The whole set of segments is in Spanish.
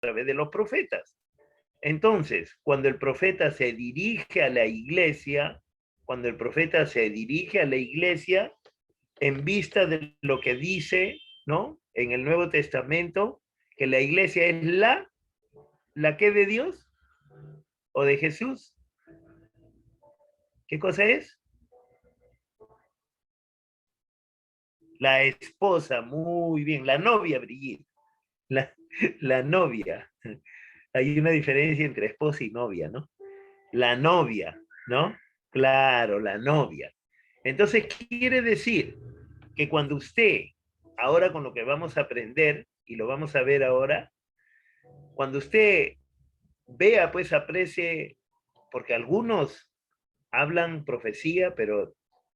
través de los profetas. Entonces, cuando el profeta se dirige a la iglesia, en vista de lo que dice, ¿no? En el Nuevo Testamento, que la iglesia es la que de Dios o de Jesús. ¿Qué cosa es? La esposa, muy bien, la novia, Brigitte, la, la novia. Hay una diferencia entre esposa y novia, ¿no? La novia, ¿no? Claro, la novia. Entonces, quiere decir que cuando usted, ahora con lo que vamos a aprender, y lo vamos a ver ahora, cuando usted vea, pues aprecie, porque algunos hablan profecía, pero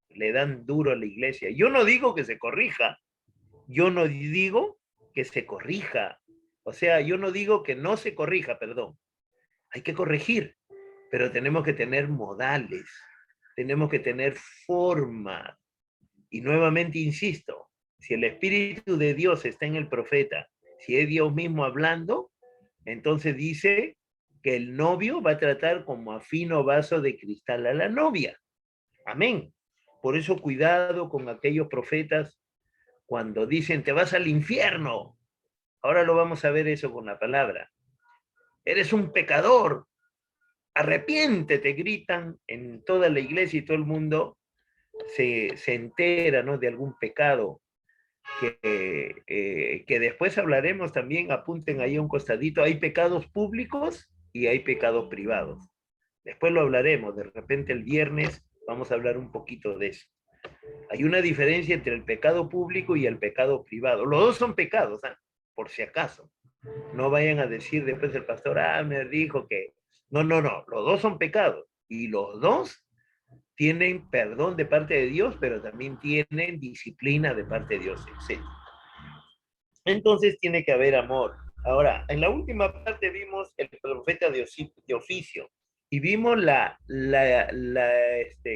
le dan duro a la iglesia. Yo no digo que se corrija, yo no digo que se corrija, o sea, yo no digo que no se corrija, perdón, hay que corregir, pero tenemos que tener modales, tenemos que tener forma. Y nuevamente insisto, si el Espíritu de Dios está en el profeta, si es Dios mismo hablando, entonces dice que el novio va a tratar como a fino vaso de cristal a la novia. Amén. Por eso cuidado con aquellos profetas cuando dicen te vas al infierno. Ahora lo vamos a ver eso con la palabra. Eres un pecador. Arrepiéntete, gritan en toda la iglesia y todo el mundo se entera, ¿no?, de algún pecado que después hablaremos también, apunten ahí a un costadito, hay pecados públicos y hay pecados privados. Después lo hablaremos, de repente el viernes vamos a hablar un poquito de eso. Hay una diferencia entre el pecado público y el pecado privado. Los dos son pecados, ¿eh? Por si acaso. No vayan a decir después el pastor, me dijo que... No, no, no, los dos son pecados. Y los dos tienen perdón de parte de Dios, pero también tienen disciplina de parte de Dios, etc. Entonces tiene que haber amor. Ahora, en la última parte vimos el profeta de oficio y vimos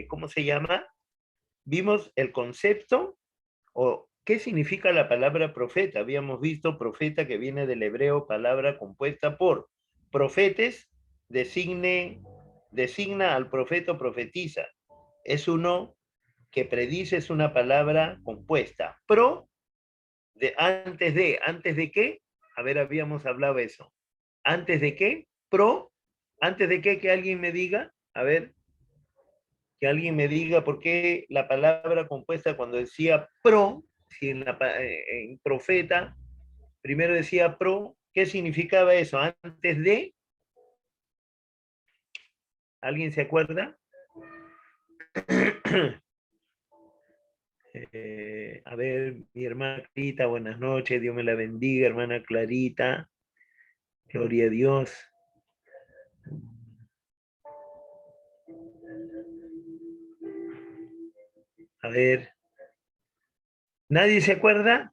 ¿cómo se llama? Vimos el concepto o qué significa la palabra profeta. Habíamos visto profeta que viene del hebreo, palabra compuesta por profetes, designa al profeta o profetiza. Es uno que predice, es una palabra compuesta. Antes de qué, a ver, habíamos hablado eso. Antes de qué, antes de qué, que alguien me diga, a ver, que alguien me diga por qué la palabra compuesta cuando decía si en profeta, primero decía ¿qué significaba eso? Antes de, ¿alguien se acuerda? A ver, mi hermana Clarita, buenas noches, Dios me la bendiga, hermana Clarita, gloria a Dios. A ver, ¿nadie se acuerda?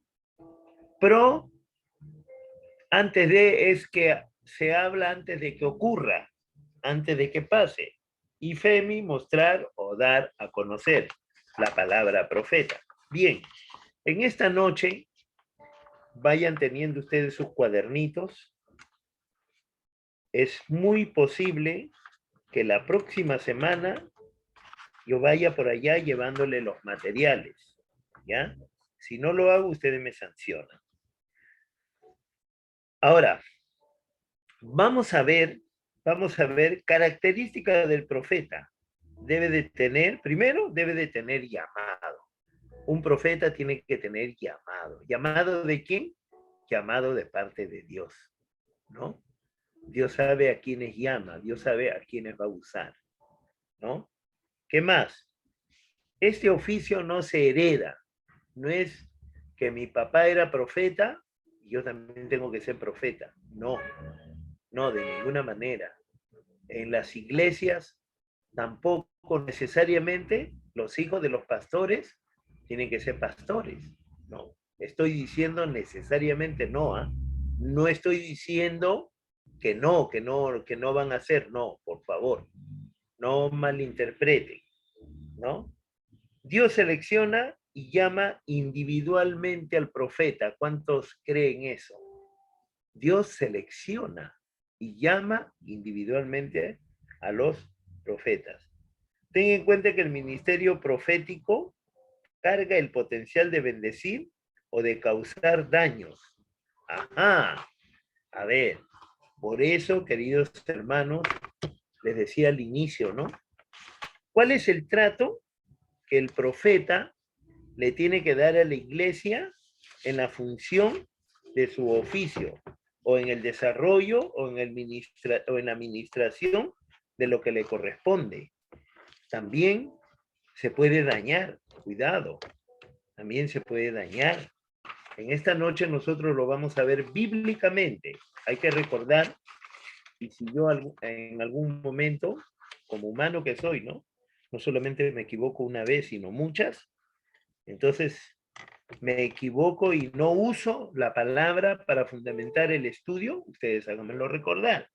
Antes de es que se habla antes de que ocurra, antes de que pase. Y femi, mostrar o dar a conocer la palabra profeta. Bien, en esta noche vayan teniendo ustedes sus cuadernitos. Es muy posible que la próxima semana yo vaya por allá llevándole los materiales, ¿ya? Si no lo hago, ustedes me sancionan. Ahora, vamos a ver características del profeta. Primero, debe de tener llamado. Un profeta tiene que tener llamado. ¿Llamado de quién? Llamado de parte de Dios, ¿no? Dios sabe a quiénes llama, Dios sabe a quiénes va a usar, ¿no? ¿Qué más? Este oficio no se hereda. No es que mi papá era profeta y yo también tengo que ser profeta. No, no, de ninguna manera. En las iglesias tampoco necesariamente los hijos de los pastores tienen que ser pastores. No, estoy diciendo necesariamente no. No estoy diciendo que no van a ser. No, por favor, no malinterpreten, ¿no? Dios selecciona y llama individualmente al profeta. ¿Cuántos creen eso? Dios selecciona y llama individualmente a los profetas. Ten en cuenta que el ministerio profético carga el potencial de bendecir o de causar daños. Ajá, a ver, por eso, queridos hermanos, les decía al inicio, ¿no? ¿Cuál es el trato que el profeta le tiene que dar a la iglesia en la función de su oficio, o en el desarrollo, o en la administración de lo que le corresponde? También se puede dañar, cuidado, también se puede dañar. En esta noche nosotros lo vamos a ver bíblicamente. Hay que recordar, y si yo en algún momento, como humano que soy, ¿no? No solamente me equivoco una vez, sino muchas, entonces me equivoco y no uso la palabra para fundamentar el estudio, ustedes háganmelo recordar.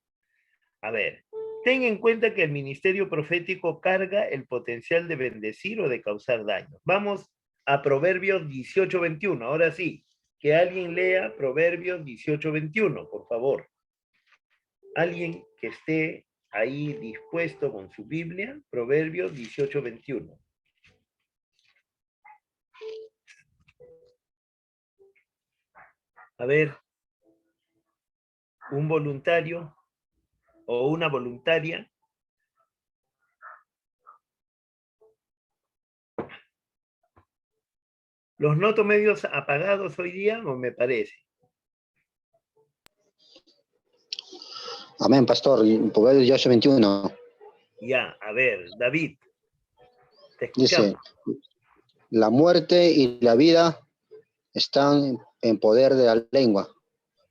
A ver, ten en cuenta que el ministerio profético carga el potencial de bendecir o de causar daño. Vamos a Proverbios 18:21. Ahora sí, que alguien lea Proverbios 18:21, por favor. Alguien que esté ahí dispuesto con su Biblia, Proverbios 18:21. A ver, un voluntario o una voluntaria. Los noto medios apagados hoy día, ¿o me parece? Amén, pastor. Proverbios 18:21. Ya, a ver, David, te Dice, escuchamos. la muerte y la vida están en poder de la lengua,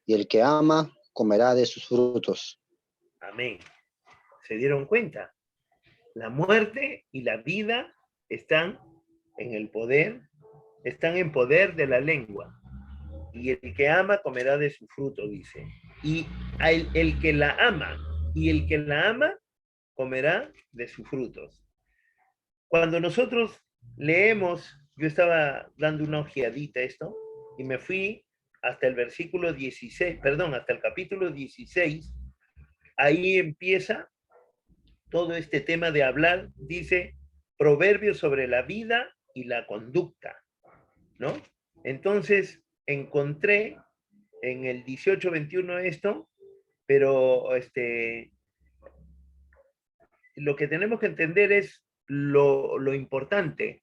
y el que ama comerá de sus frutos. Amén. ¿Se dieron cuenta? La muerte y la vida están en el poder, están en poder de la lengua. Y el que ama comerá de su fruto, dice. Y el que la ama, y el que la ama comerá de sus frutos. Cuando nosotros leemos, yo estaba dando una ojeadita a esto, y me fui hasta el versículo 16, perdón, hasta el capítulo 16, ahí empieza todo este tema de hablar, dice, proverbios sobre la vida y la conducta, ¿no? Entonces, encontré en el 18:21 esto, pero lo que tenemos que entender es lo importante.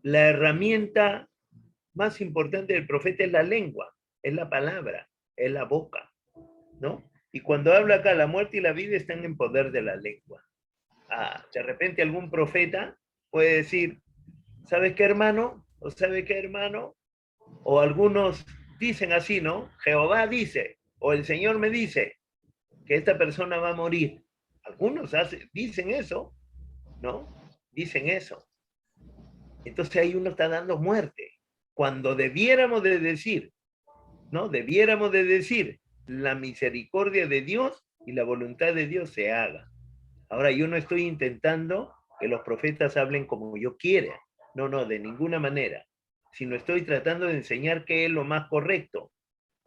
La herramienta más importante del profeta es la lengua, es la palabra, es la boca, ¿no? Y cuando habla acá, la muerte y la vida están en poder de la lengua. De repente algún profeta puede decir, ¿sabes qué, hermano? ¿O sabe qué, hermano? O algunos dicen así, ¿no? Jehová dice, o el Señor me dice que esta persona va a morir. Algunos dicen eso, ¿no? Dicen eso. Entonces ahí uno está dando muerte. Cuando debiéramos de decir, ¿no? Debiéramos de decir, la misericordia de Dios y la voluntad de Dios se haga. Ahora, yo no estoy intentando que los profetas hablen como yo quiera. No, no, de ninguna manera. Sino estoy tratando de enseñar qué es lo más correcto,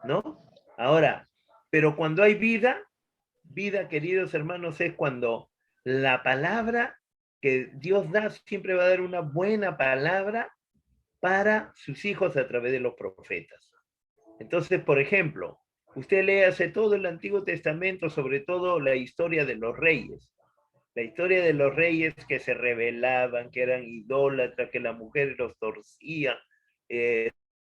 ¿no? Ahora, pero cuando hay vida, vida, queridos hermanos, es cuando la palabra que Dios da siempre va a dar una buena palabra para sus hijos a través de los profetas. Entonces, por ejemplo, usted léase todo el Antiguo Testamento, sobre todo la historia de los reyes. La historia de los reyes que se rebelaban, que eran idólatras, que la mujer los torcía.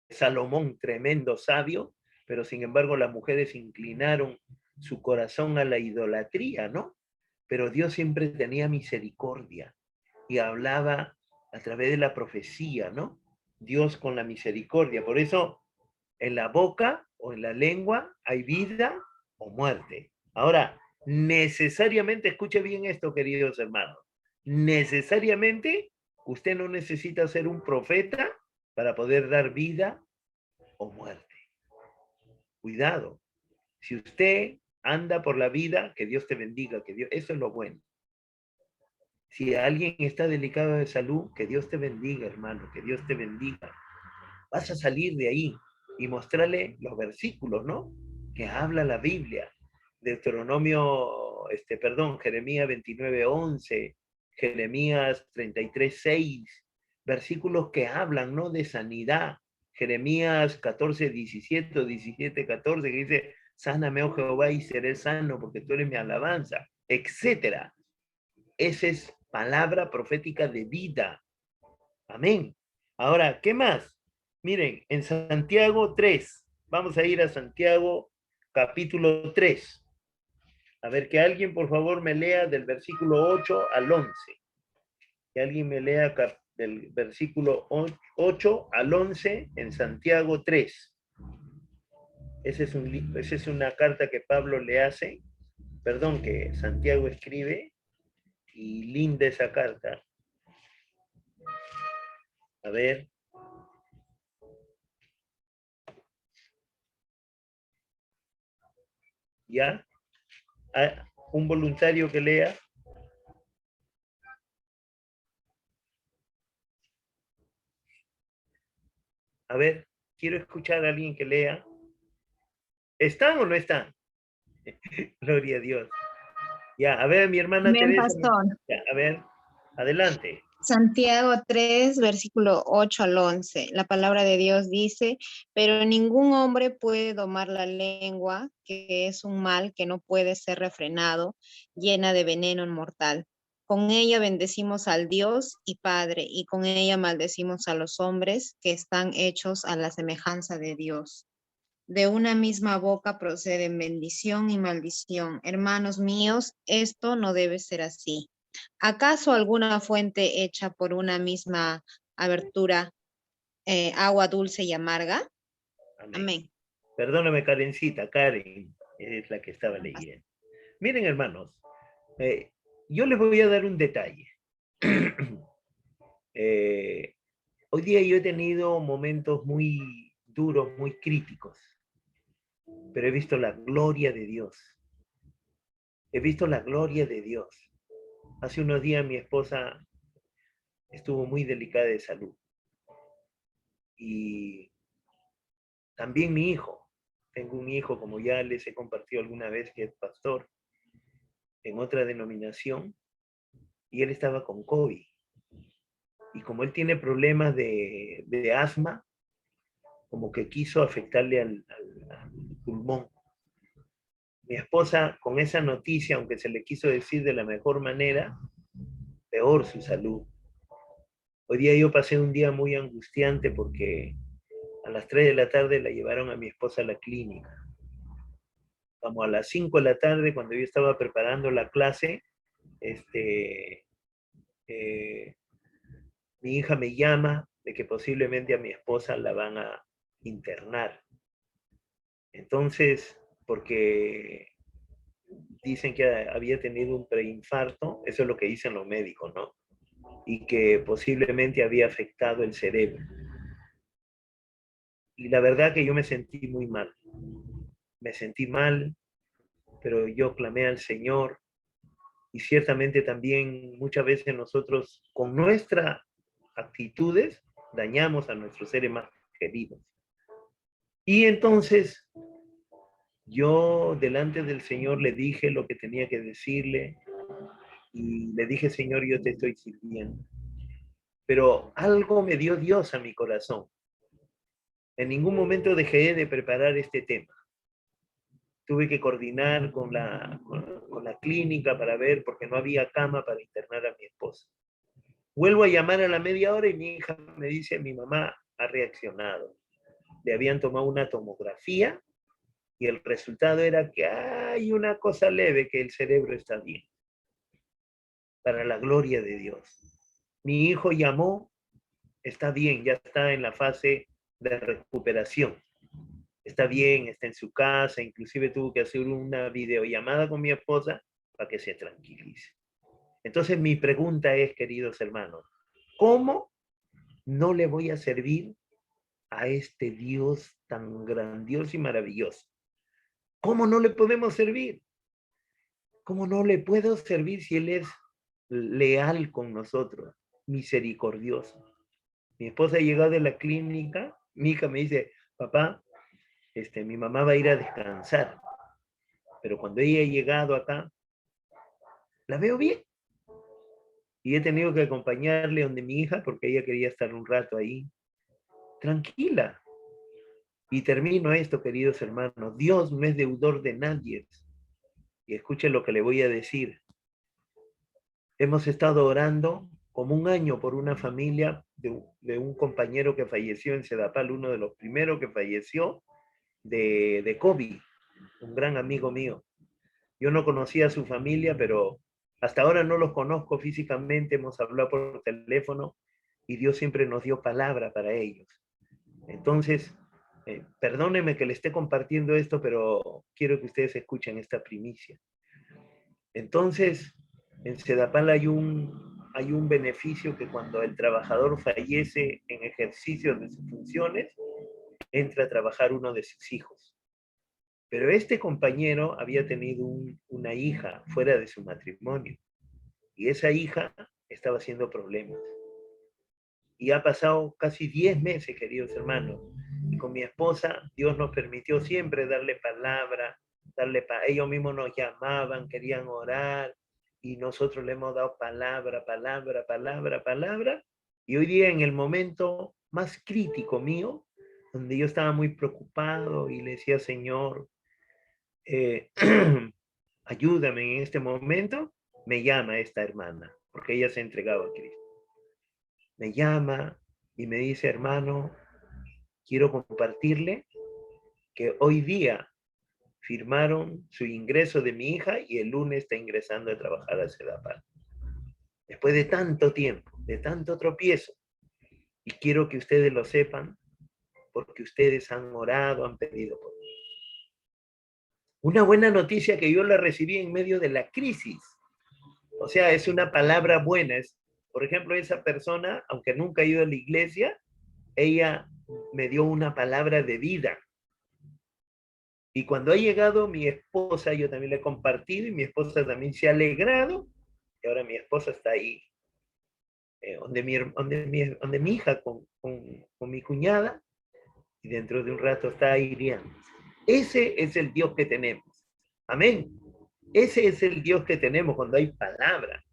Salomón, tremendo sabio, pero sin embargo las mujeres inclinaron su corazón a la idolatría, ¿no? Pero Dios siempre tenía misericordia y hablaba a través de la profecía, ¿no? Dios con la misericordia. Por eso en la boca o en la lengua hay vida o muerte. Ahora, necesariamente, escuche bien esto, queridos hermanos, necesariamente usted no necesita ser un profeta para poder dar vida o muerte. Cuidado. Si usted anda por la vida, que Dios te bendiga, que Dios, eso es lo bueno. Si alguien está delicado de salud, que Dios te bendiga, hermano, que Dios te bendiga. Vas a salir de ahí y mostrarle los versículos, ¿no? que habla la Biblia. Jeremías 29:11, Jeremías 33:6, versículos que hablan, ¿no?, de sanidad. Jeremías 14:17, 17:14, que dice, sáname, oh Jehová, y seré sano, porque tú eres mi alabanza, etcétera. Esa es palabra profética de vida. Amén. Ahora, ¿qué más? Miren, en Santiago 3, vamos a ir a Santiago capítulo 3. A ver, que alguien por favor me lea del versículo 8 al 11. Que alguien me lea del versículo 8 al 11 en Santiago 3. Esa es una carta que Pablo le hace, perdón, que Santiago escribe, y linda esa carta. A ver. ¿Ya? Un voluntario que lea. A ver, quiero escuchar a alguien que lea. ¿Están o no están? Gloria a Dios. Ya, a ver, mi hermana Bien, Teresa. pastor. Ya, a ver, adelante. Santiago 3, versículo 8 al 11. La palabra de Dios dice, pero ningún hombre puede domar la lengua, que es un mal que no puede ser refrenado, llena de veneno mortal. Con ella bendecimos al Dios y Padre, y con ella maldecimos a los hombres que están hechos a la semejanza de Dios. De una misma boca proceden bendición y maldición. Hermanos míos, esto no debe ser así. ¿Acaso alguna fuente hecha por una misma abertura, agua dulce y amarga? Amén. Amén. Perdóname, Karencita, Karen es la que estaba leyendo. Miren, hermanos, yo les voy a dar un detalle. Hoy día yo he tenido momentos muy duros, muy críticos, pero he visto la gloria de Dios. He visto la gloria de Dios. Hace unos días mi esposa estuvo muy delicada de salud. Y también mi hijo. Tengo un hijo, como ya les he compartido alguna vez, que es pastor en otra denominación, y él estaba con COVID. Y como él tiene problemas de asma, como que quiso afectarle al pulmón. Mi esposa, con esa noticia, aunque se le quiso decir de la mejor manera, peor su salud. Hoy día yo pasé un día muy angustiante porque a las 3 de la tarde la llevaron a mi esposa a la clínica. Como a las 5 de la tarde, cuando yo estaba preparando la clase, mi hija me llama de que posiblemente a mi esposa la van a internar. Entonces, porque dicen que había tenido un preinfarto, eso es lo que dicen los médicos, ¿no? Y que posiblemente había afectado el cerebro. Y la verdad que yo me sentí muy mal. Me sentí mal, pero yo clamé al Señor. Y ciertamente también muchas veces nosotros con nuestras actitudes dañamos a nuestros seres más queridos. Y entonces yo delante del Señor le dije lo que tenía que decirle y le dije, Señor, yo te estoy sirviendo. Pero algo me dio Dios a mi corazón. En ningún momento dejé de preparar este tema. Tuve que coordinar con la clínica para ver, porque no había cama para internar a mi esposa. Vuelvo a llamar a la media hora y mi hija me dice, mi mamá ha reaccionado. Le habían tomado una tomografía y el resultado era que hay una cosa leve, que el cerebro está bien. Para la gloria de Dios. Mi hijo llamó, está bien, ya está en la fase de recuperación. Está bien, está en su casa, inclusive tuvo que hacer una videollamada con mi esposa para que se tranquilice. Entonces mi pregunta es, queridos hermanos, ¿cómo no le voy a servir a este Dios tan grandioso y maravilloso? ¿Cómo no le podemos servir? ¿Cómo no le puedo servir si Él es leal con nosotros, misericordioso? Mi esposa llegó de la clínica, mi hija me dice, papá, mi mamá va a ir a descansar, pero cuando ella ha llegado acá, la veo bien. Y he tenido que acompañarle donde mi hija, porque ella quería estar un rato ahí, tranquila. Y termino esto, queridos hermanos. Dios no es deudor de nadie. Y escuchen lo que le voy a decir. Hemos estado orando como un año por una familia de un compañero que falleció en Sedapal, uno de los primeros que falleció de COVID, un gran amigo mío. Yo no conocía a su familia, pero hasta ahora no los conozco físicamente, hemos hablado por teléfono y Dios siempre nos dio palabra para ellos. Entonces, perdónenme que le esté compartiendo esto, pero quiero que ustedes escuchen esta primicia. Entonces, en Sedapal hay un beneficio que cuando el trabajador fallece en ejercicio de sus funciones, entra a trabajar uno de sus hijos. Pero este compañero había tenido una hija fuera de su matrimonio y esa hija estaba haciendo problemas. Y ha pasado casi 10 meses, queridos hermanos, y con mi esposa Dios nos permitió siempre darle palabra, ellos mismos nos llamaban, querían orar, y nosotros le hemos dado palabra, palabra, palabra, palabra, y hoy día en el momento más crítico mío, donde yo estaba muy preocupado y le decía, Señor, ayúdame en este momento, me llama esta hermana, porque ella se ha entregado a Cristo. Me llama y me dice, hermano, quiero compartirle que hoy día firmaron su ingreso de mi hija y el lunes está ingresando a trabajar a Sedapal. Después de tanto tiempo, de tanto tropiezo. Y quiero que ustedes lo sepan porque ustedes han orado, han pedido por mí. Una buena noticia que yo la recibí en medio de la crisis. O sea, es una palabra buena. Por ejemplo, esa persona, aunque nunca ha ido a la iglesia, ella me dio una palabra de vida. Y cuando ha llegado mi esposa, yo también le he compartido y mi esposa también se ha alegrado. Y ahora mi esposa está ahí, donde mi hija con mi cuñada. Y dentro de un rato está ahí Irián. Ese es el Dios que tenemos. Amén. Ese es el Dios que tenemos cuando hay palabra.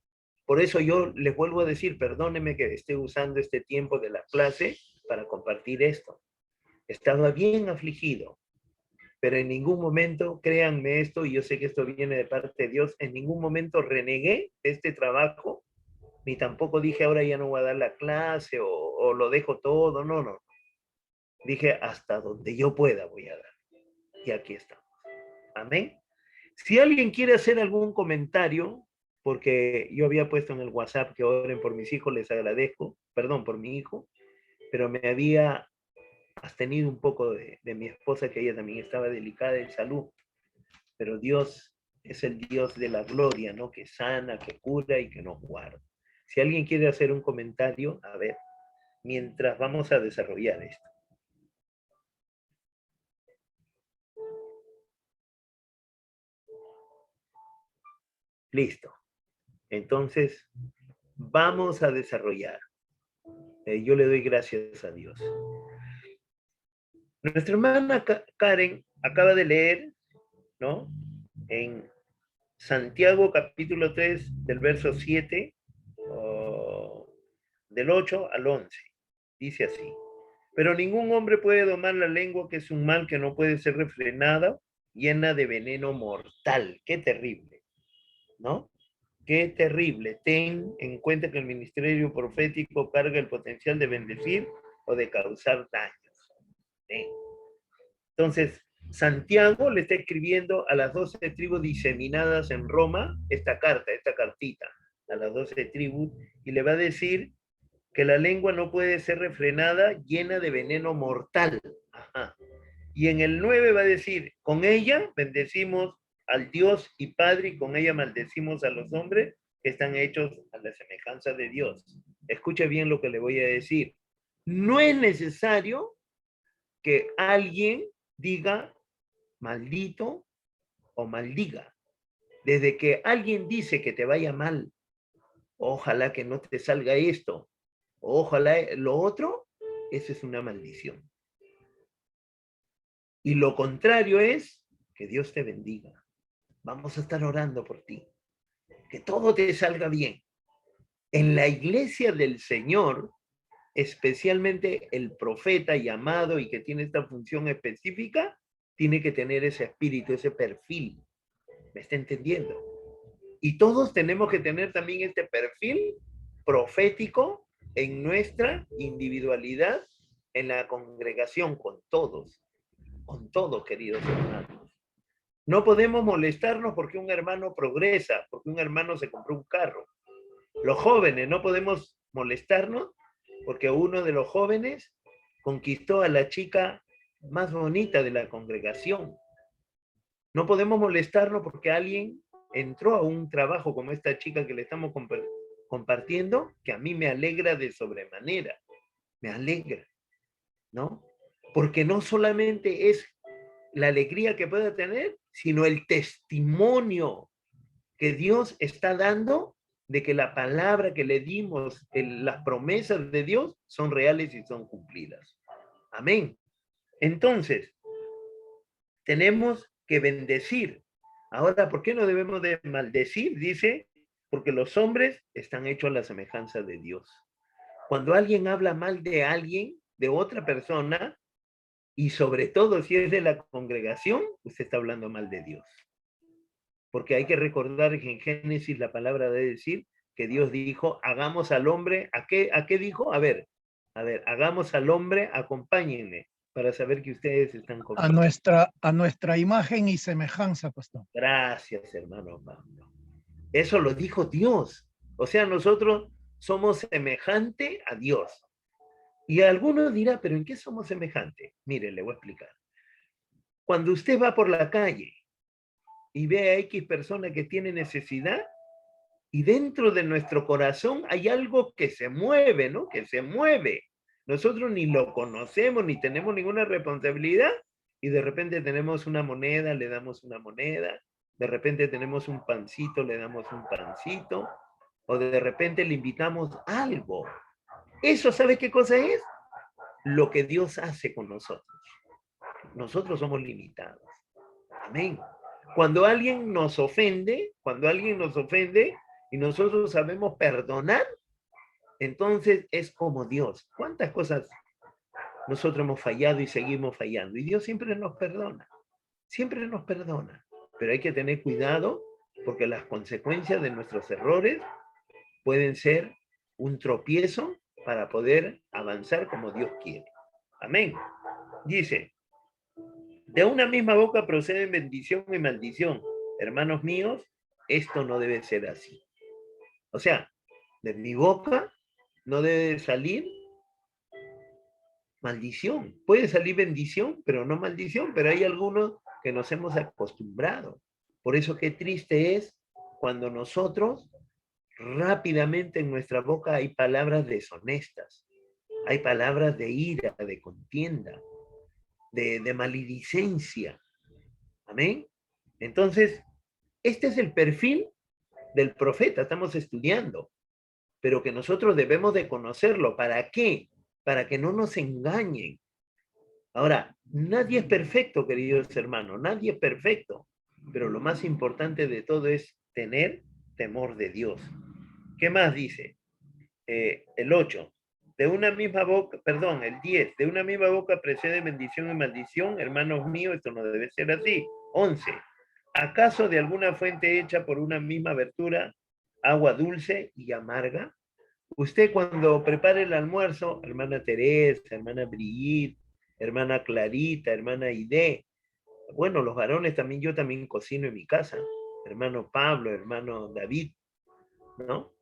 Por eso yo les vuelvo a decir, perdónenme que esté usando este tiempo de la clase para compartir esto. Estaba bien afligido, pero en ningún momento, créanme esto, y yo sé que esto viene de parte de Dios, en ningún momento renegué de este trabajo, ni tampoco dije ahora ya no voy a dar la clase o lo dejo todo, no, no. Dije hasta donde yo pueda voy a dar. Y aquí estamos. Amén. Si alguien quiere hacer algún comentario, porque yo había puesto en el WhatsApp que oren por mis hijos, les agradezco, perdón, por mi hijo, pero me había abstenido un poco de mi esposa, que ella también estaba delicada de salud, pero Dios es el Dios de la gloria, ¿no? Que sana, que cura y que nos guarda. Si alguien quiere hacer un comentario, a ver, mientras vamos a desarrollar esto. Listo. Entonces, vamos a desarrollar. Yo le doy gracias a Dios. Nuestra hermana Karen acaba de leer, ¿no? En Santiago capítulo 3, del verso 7, del 8 al 11. Dice así. Pero ningún hombre puede domar la lengua, que es un mal que no puede ser refrenada, llena de veneno mortal. Qué terrible, ¿no? Qué terrible. Ten en cuenta que el ministerio profético carga el potencial de bendecir o de causar daños. ¿Sí? Entonces, Santiago le está escribiendo a las 12 tribus diseminadas en Roma esta cartita, a las 12 tribus, y le va a decir que la lengua no puede ser refrenada, llena de veneno mortal. Ajá. Y en el 9 va a decir, con ella bendecimos al Dios y Padre, y con ella maldecimos a los hombres que están hechos a la semejanza de Dios. Escuche bien lo que le voy a decir. No es necesario que alguien diga maldito o maldiga. Desde que alguien dice que te vaya mal, ojalá que no te salga esto, ojalá lo otro, eso es una maldición. Y lo contrario es que Dios te bendiga. Vamos a estar orando por ti. Que todo te salga bien. En la iglesia del Señor, especialmente el profeta llamado y que tiene esta función específica, tiene que tener ese espíritu, ese perfil. ¿Me está entendiendo? Y todos tenemos que tener también este perfil profético en nuestra individualidad, en la congregación, con todos, queridos hermanos. No podemos molestarnos porque un hermano progresa, porque un hermano se compró un carro. Los jóvenes no podemos molestarnos porque uno de los jóvenes conquistó a la chica más bonita de la congregación. No podemos molestarnos porque alguien entró a un trabajo como esta chica que le estamos compartiendo, que a mí me alegra de sobremanera. Me alegra, ¿no? Porque no solamente es la alegría que pueda tener, sino el testimonio que Dios está dando de que la palabra que le dimos, las promesas de Dios son reales y son cumplidas. Amén. Entonces, tenemos que bendecir. Ahora, ¿por qué no debemos de maldecir? Dice, porque los hombres están hechos a la semejanza de Dios. Cuando alguien habla mal de alguien, de otra persona, y sobre todo si es de la congregación, usted está hablando mal de Dios. Porque hay que recordar que en Génesis la palabra debe decir que Dios dijo, hagamos al hombre, ¿a qué dijo? A ver, hagamos al hombre, acompáñenme, para saber que ustedes están conmigo. A nuestra imagen y semejanza, pastor. Gracias, hermano Pablo. Eso lo dijo Dios. O sea, nosotros somos semejante a Dios. Y algunos dirán, ¿pero en qué somos semejantes? Mire, le voy a explicar. Cuando usted va por la calle y ve a X persona que tiene necesidad, y dentro de nuestro corazón hay algo que se mueve, ¿no? Que se mueve. Nosotros ni lo conocemos, ni tenemos ninguna responsabilidad, y de repente tenemos una moneda, le damos una moneda, de repente tenemos un pancito, le damos un pancito, o de repente le invitamos algo. Eso, ¿sabe qué cosa es? Lo que Dios hace con nosotros. Nosotros somos limitados. Amén. Cuando alguien nos ofende y nosotros sabemos perdonar, entonces es como Dios. ¿Cuántas cosas nosotros hemos fallado y seguimos fallando? Y Dios siempre nos perdona. Siempre nos perdona. Pero hay que tener cuidado porque las consecuencias de nuestros errores pueden ser un tropiezo para poder avanzar como Dios quiere. Amén. Dice, de una misma boca proceden bendición y maldición. Hermanos míos, esto no debe ser así. O sea, de mi boca no debe salir maldición. Puede salir bendición, pero no maldición, pero hay algunos que nos hemos acostumbrado. Por eso qué triste es cuando nosotros rápidamente en nuestra boca hay palabras deshonestas, hay palabras de ira, de contienda, de maledicencia. Amén. Entonces, este es el perfil del profeta, estamos estudiando, pero que nosotros debemos de conocerlo. ¿Para qué? Para que no nos engañen. Ahora, nadie es perfecto, queridos hermanos, nadie es perfecto, pero lo más importante de todo es tener temor de Dios. ¿Qué más dice? El 8. De una misma boca, perdón, el 10. De una misma boca precede bendición y maldición. Hermanos míos, esto no debe ser así. 11. ¿Acaso de alguna fuente hecha por una misma abertura, agua dulce y amarga? Usted cuando prepare el almuerzo, hermana Teresa, hermana Brigitte, hermana Clarita, hermana Aide, bueno, los varones también, yo también cocino en mi casa, hermano Pablo, hermano David, ¿no?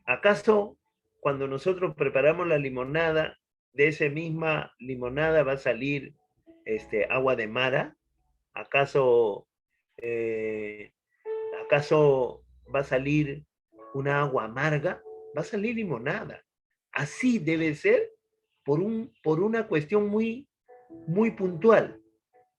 ¿Acaso cuando nosotros preparamos la limonada, de esa misma limonada va a salir agua de mara? ¿Acaso va a salir una agua amarga? Va a salir limonada. Así debe ser por una cuestión muy, muy puntual,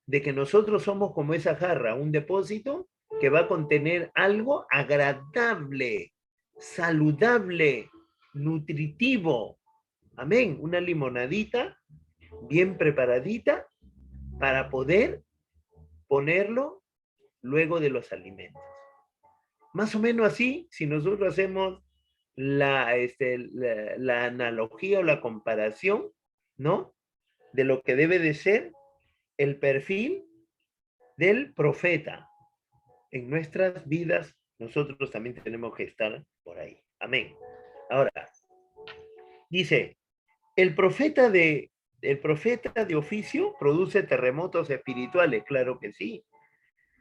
de que nosotros somos como esa jarra, un depósito que va a contener algo agradable, saludable, nutritivo. Amén. Una limonadita bien preparadita para poder ponerlo luego de los alimentos. Más o menos así, si nosotros hacemos la analogía o la comparación, ¿no? De lo que debe de ser el perfil del profeta. En nuestras vidas, nosotros también tenemos que estar por ahí. Amén. Ahora, dice, el profeta de oficio produce terremotos espirituales, claro que sí.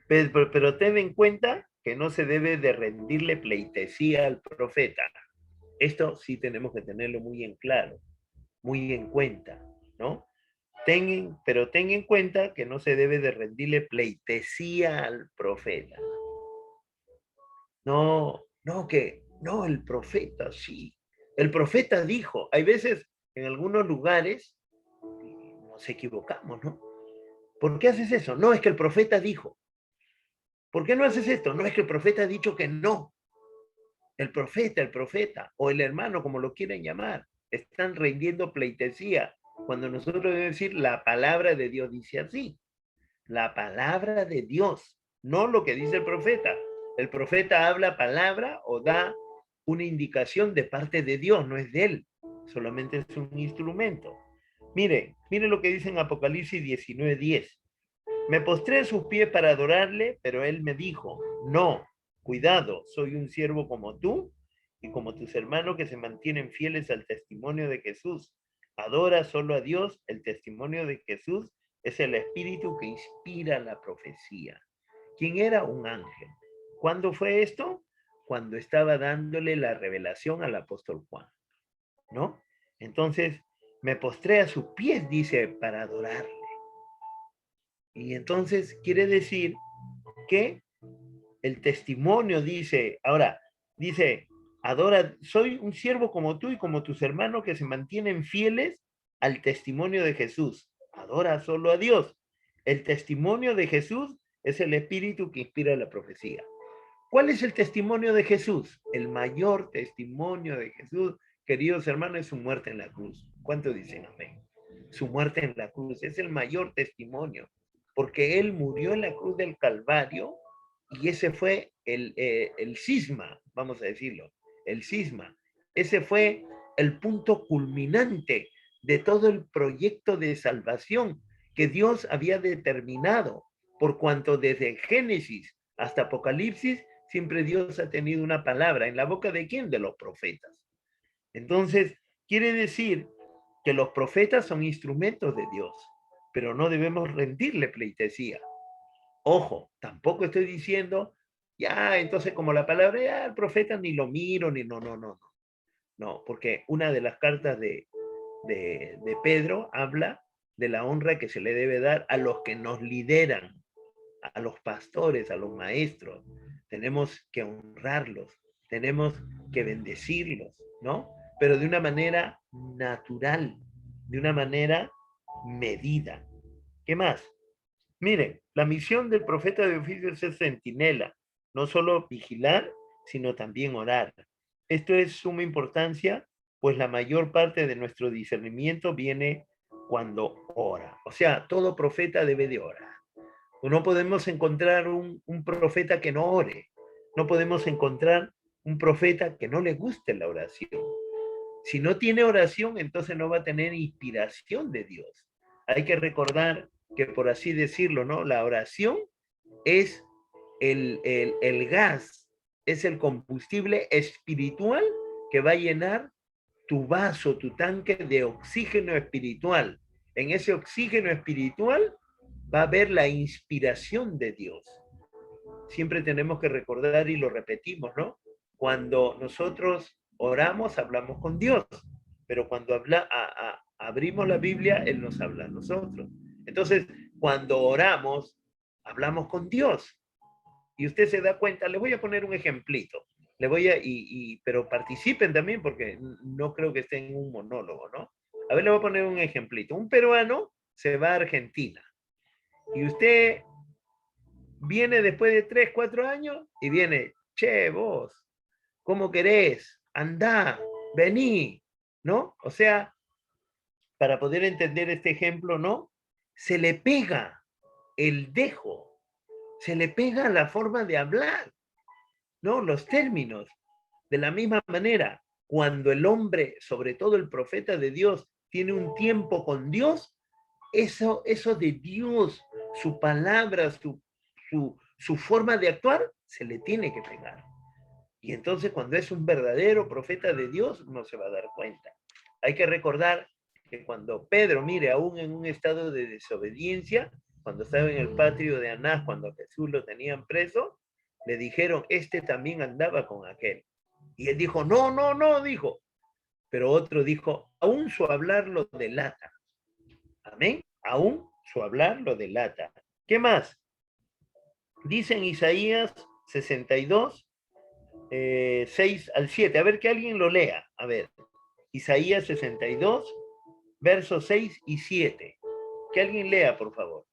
Pero ten en cuenta que no se debe de rendirle pleitesía al profeta. Esto sí tenemos que tenerlo muy en claro, muy en cuenta, ¿no? Pero ten en cuenta que no se debe de rendirle pleitesía al profeta. No, no, el profeta, sí. El profeta dijo, hay veces en algunos lugares nos equivocamos, ¿no? ¿Por qué haces eso? No, es que el profeta dijo. ¿Por qué no haces esto? No, es que el profeta ha dicho que no. El profeta, o el hermano, como lo quieren llamar, están rindiendo pleitesía, cuando nosotros debemos decir la palabra de Dios dice así. La palabra de Dios, no lo que dice el profeta. El profeta habla palabra o da una indicación de parte de Dios, no es de él, solamente es un instrumento. Mire lo que dice en Apocalipsis 19:10. Me postré a sus pies para adorarle, pero él me dijo, no, cuidado, soy un siervo como tú y como tus hermanos que se mantienen fieles al testimonio de Jesús. Adora solo a Dios, el testimonio de Jesús es el espíritu que inspira la profecía. ¿Quién era? Un ángel. ¿Cuándo fue esto? Cuando estaba dándole la revelación al apóstol Juan, ¿no? Entonces, me postré a sus pies, dice, para adorarle. Y entonces quiere decir que el testimonio dice, ahora, dice, adora, soy un siervo como tú y como tus hermanos que se mantienen fieles al testimonio de Jesús. Adora solo a Dios. El testimonio de Jesús es el espíritu que inspira la profecía. ¿Cuál es el testimonio de Jesús? El mayor testimonio de Jesús, queridos hermanos, es su muerte en la cruz. ¿Cuánto dicen amén? Su muerte en la cruz es el mayor testimonio, porque Él murió en la cruz del Calvario y ese fue el cisma, vamos a decirlo, el cisma. Ese fue el punto culminante de todo el proyecto de salvación que Dios había determinado, por cuanto desde Génesis hasta Apocalipsis, siempre Dios ha tenido una palabra. ¿En la boca de quién? De los profetas. Entonces, quiere decir que los profetas son instrumentos de Dios, pero no debemos rendirle pleitesía. Ojo, tampoco estoy diciendo, ya, entonces como la palabra, ya, el profeta ni lo miro, ni no. No, porque una de las cartas de Pedro habla de la honra que se le debe dar a los que nos lideran, a los pastores, a los maestros. Tenemos que honrarlos, tenemos que bendecirlos, ¿no? Pero de una manera natural, de una manera medida. ¿Qué más? Miren, la misión del profeta de oficio es ser centinela, no solo vigilar, sino también orar. Esto es suma importancia, pues la mayor parte de nuestro discernimiento viene cuando ora. O sea, todo profeta debe de orar. No podemos encontrar un profeta que no ore. No podemos encontrar un profeta que no le guste la oración. Si no tiene oración, entonces no va a tener inspiración de Dios. Hay que recordar que, por así decirlo, ¿no? La oración es el gas, es el combustible espiritual que va a llenar tu vaso, tu tanque de oxígeno espiritual. En ese oxígeno espiritual va a haber la inspiración de Dios. Siempre tenemos que recordar y lo repetimos, ¿no? Cuando nosotros oramos, hablamos con Dios, pero cuando abrimos la Biblia, Él nos habla a nosotros. Entonces, cuando oramos, hablamos con Dios. Y usted se da cuenta, le voy a poner un ejemplito, pero participen también porque no creo que esté en un monólogo, ¿no? A ver, le voy a poner un ejemplito. Un peruano se va a Argentina y usted viene después de 3, 4 años y viene, che, vos, ¿cómo querés? Andá, vení, ¿no? O sea, para poder entender este ejemplo, ¿no? se le pega el dejo, se le pega la forma de hablar, ¿no? Los términos. De la misma manera, cuando el hombre, sobre todo el profeta de Dios, tiene un tiempo con Dios, eso de Dios, su palabra, su forma de actuar, se le tiene que pegar. Y entonces cuando es un verdadero profeta de Dios, no se va a dar cuenta. Hay que recordar que cuando Pedro, mire, aún en un estado de desobediencia, cuando estaba en el patio de Anás, cuando Jesús lo tenían preso, le dijeron, este también andaba con aquel. Y él dijo, no, no, no, dijo. Pero otro dijo, aún su hablar lo delata. Amén. Aún su hablar lo delata. ¿Qué más? Dice en Isaías 62, 6 al 7. A ver, que alguien lo lea. A ver, Isaías 62, versos 6 y 7. Que alguien lea, por favor.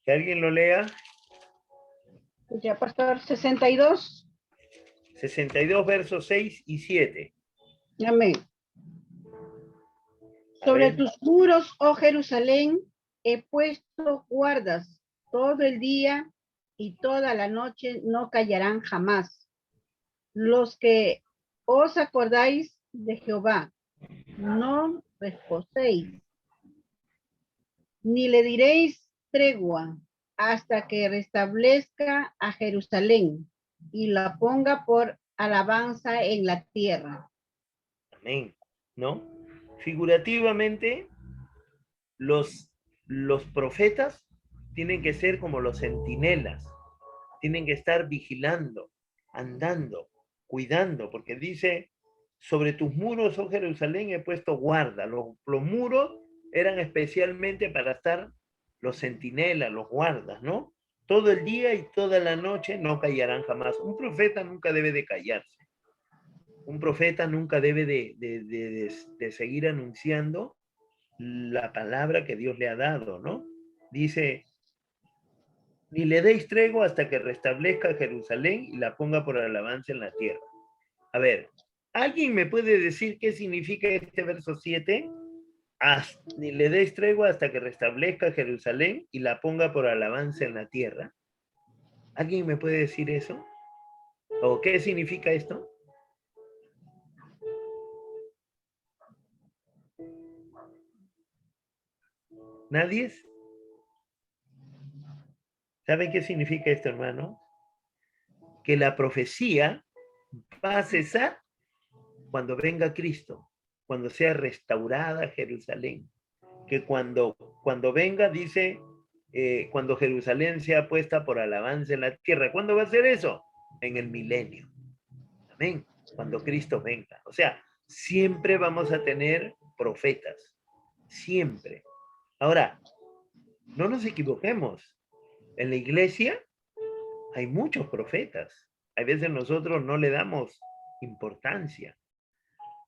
Que alguien lo lea. Ya, pastor, 62. 62, versos 6 y 7. Amén. Sobre tus muros, oh Jerusalén, he puesto guardas todo el día y toda la noche, no callarán jamás. Los que os acordáis de Jehová, no reposéis, ni le diréis tregua hasta que restablezca a Jerusalén y la ponga por alabanza en la tierra. Amén. ¿No? Figurativamente, los profetas tienen que ser como los centinelas, tienen que estar vigilando, andando, cuidando, porque dice, sobre tus muros, oh Jerusalén, he puesto guarda. Los muros eran especialmente para estar los centinelas, los guardas, ¿no? Todo el día y toda la noche no callarán jamás. Un profeta nunca debe de callarse. Un profeta nunca debe de seguir anunciando la palabra que Dios le ha dado, ¿no? Dice, ni le deis tregua hasta que restablezca Jerusalén y la ponga por alabanza en la tierra. A ver, ¿alguien me puede decir qué significa este verso 7? Ni le deis tregua hasta que restablezca Jerusalén y la ponga por alabanza en la tierra. ¿Alguien me puede decir eso? ¿O qué significa esto? ¿Nadie? ¿Saben qué significa esto, hermano? Que la profecía va a cesar cuando venga Cristo, cuando sea restaurada Jerusalén. Que cuando venga, dice, cuando Jerusalén sea puesta por alabanza en la tierra. ¿Cuándo va a ser eso? En el milenio. Amén. Cuando Cristo venga. O sea, siempre vamos a tener profetas. Siempre. Ahora, no nos equivoquemos. En la iglesia hay muchos profetas. A veces nosotros no le damos importancia.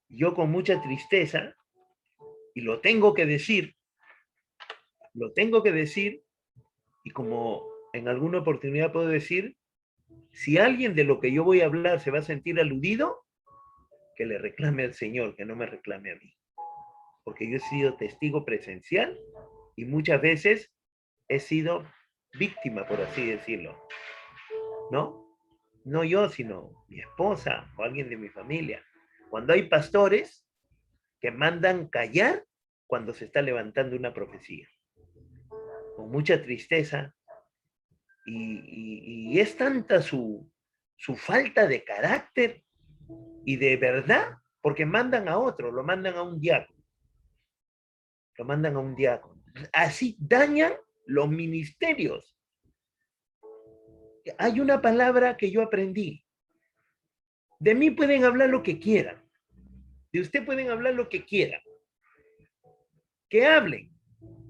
Yo con mucha tristeza, y lo tengo que decir, y como en alguna oportunidad puedo decir, si alguien de lo que yo voy a hablar se va a sentir aludido, que le reclame al Señor, que no me reclame a mí. Porque yo he sido testigo presencial y muchas veces he sido víctima, por así decirlo. ¿No? No yo, sino mi esposa o alguien de mi familia. Cuando hay pastores que mandan callar cuando se está levantando una profecía. Con mucha tristeza. Y es tanta su falta de carácter y de verdad, porque mandan a otro, lo mandan a un diácono. Lo mandan a un diácono. Así dañan los ministerios. Hay una palabra que yo aprendí. De mí pueden hablar lo que quieran. De usted pueden hablar lo que quieran. Que hablen.